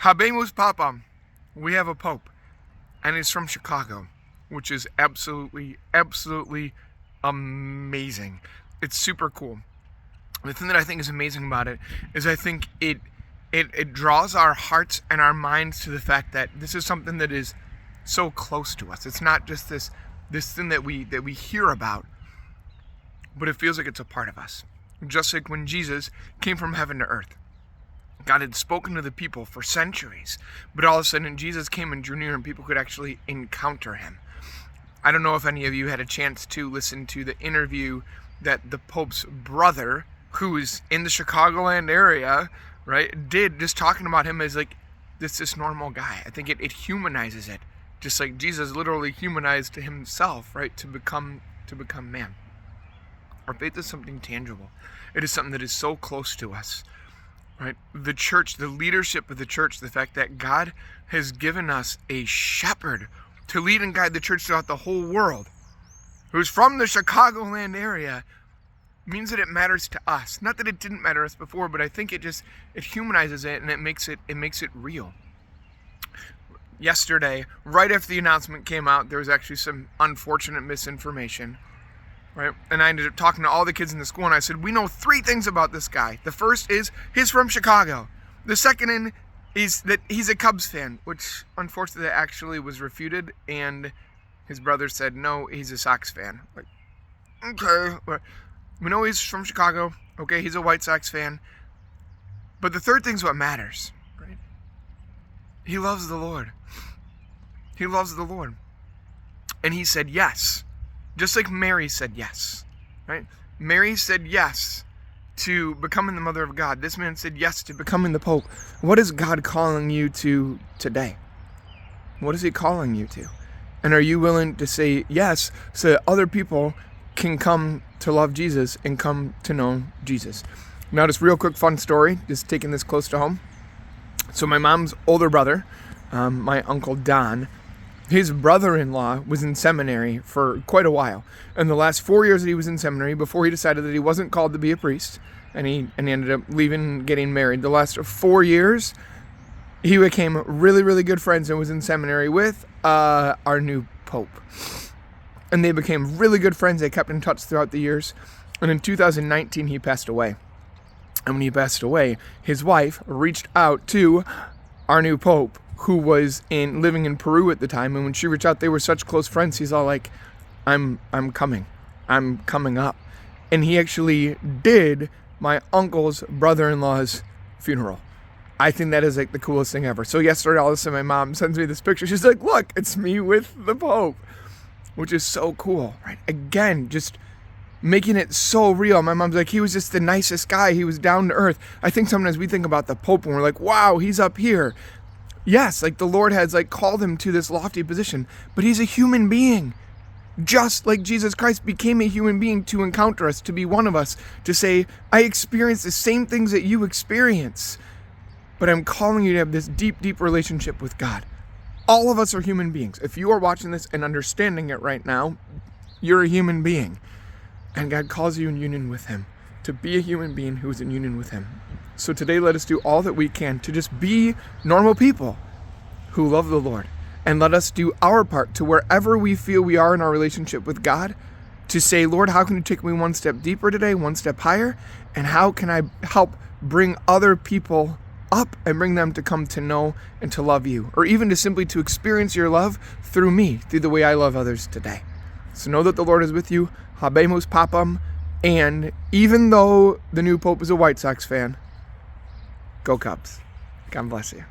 Habemus Papam. We have a pope, and he's from Chicago, which is absolutely amazing. It's super cool. The thing that I think is amazing about it is I think it draws our hearts and our minds to the fact that this is something that is so close to us. It's not just this thing that we hear about, but it feels like it's a part of us. Just like when Jesus came from heaven to earth. God had spoken to the people for centuries, but all of a sudden Jesus came and drew near and people could actually encounter him. I don't know if any of you had a chance to listen to the interview that the Pope's brother, who is in the Chicagoland area, right, did, just talking about him as like this normal guy. I think it humanizes it, just like Jesus literally humanized himself, right, to become man. Our faith is something tangible. It is something that is so close to us, right? The church, the leadership of the church, the fact that God has given us a shepherd to lead and guide the church throughout the whole world, who's from the Chicagoland area, means that it matters to us. Not that it didn't matter us before, but I think it humanizes it and it makes it real. Yesterday, right after the announcement came out, there was actually some unfortunate misinformation, right? And I ended up talking to all the kids in the school and I said, we know 3 things about this guy. The first is he's from Chicago. The second is that he's a Cubs fan, which unfortunately actually was refuted, and his brother said, no, he's a Sox fan. Like, okay, we know he's from Chicago. Okay, he's a White Sox fan. But the third thing's what matters, right? He loves the Lord. He loves the Lord. And he said yes. Just like Mary said yes, right? Mary said yes to becoming the mother of God. This man said yes to becoming the Pope. What is God calling you to today? What is he calling you to? And are you willing to say yes so that other people can come to love Jesus and come to know Jesus? Now, just real quick fun story, just taking this close to home. So my mom's older brother, my Uncle Don, his brother-in-law was in seminary for quite a while. And the last 4 years that he was in seminary, before he decided that he wasn't called to be a priest, and he ended up leaving and getting married, the last 4 years, he became really good friends and was in seminary with our new Pope. And they became really good friends. They kept in touch throughout the years. And in 2019, he passed away. And when he passed away, his wife reached out to our new Pope, who was living in Peru at the time. And when she reached out, they were such close friends. He's all like, I'm coming up. And he actually did my uncle's brother-in-law's funeral. I think that is like the coolest thing ever. So yesterday, all of a sudden, my mom sends me this picture. She's like, look, it's me with the Pope, which is so cool, right? Again, just making it so real. My mom's like, he was just the nicest guy. He was down to earth. I think sometimes we think about the Pope and we're like, wow, he's up here. Yes, like the Lord has like called him to this lofty position, but he's a human being. Just like Jesus Christ became a human being to encounter us, to be one of us, to say, I experience the same things that you experience, but I'm calling you to have this deep relationship with God. All of us are human beings. If you are watching this and understanding it right now, you're a human being. And God calls you in union with him, to be a human being who is in union with him. So today, let us do all that we can to just be normal people who love the Lord. And let us do our part to wherever we feel we are in our relationship with God, to say, Lord, how can you take me one step deeper today, one step higher? And how can I help bring other people up and bring them to come to know and to love you? Or even to simply to experience your love through me, through the way I love others today. So know that the Lord is with you. Habemus Papam. And even though the new Pope is a White Sox fan, go Cubs. God bless you.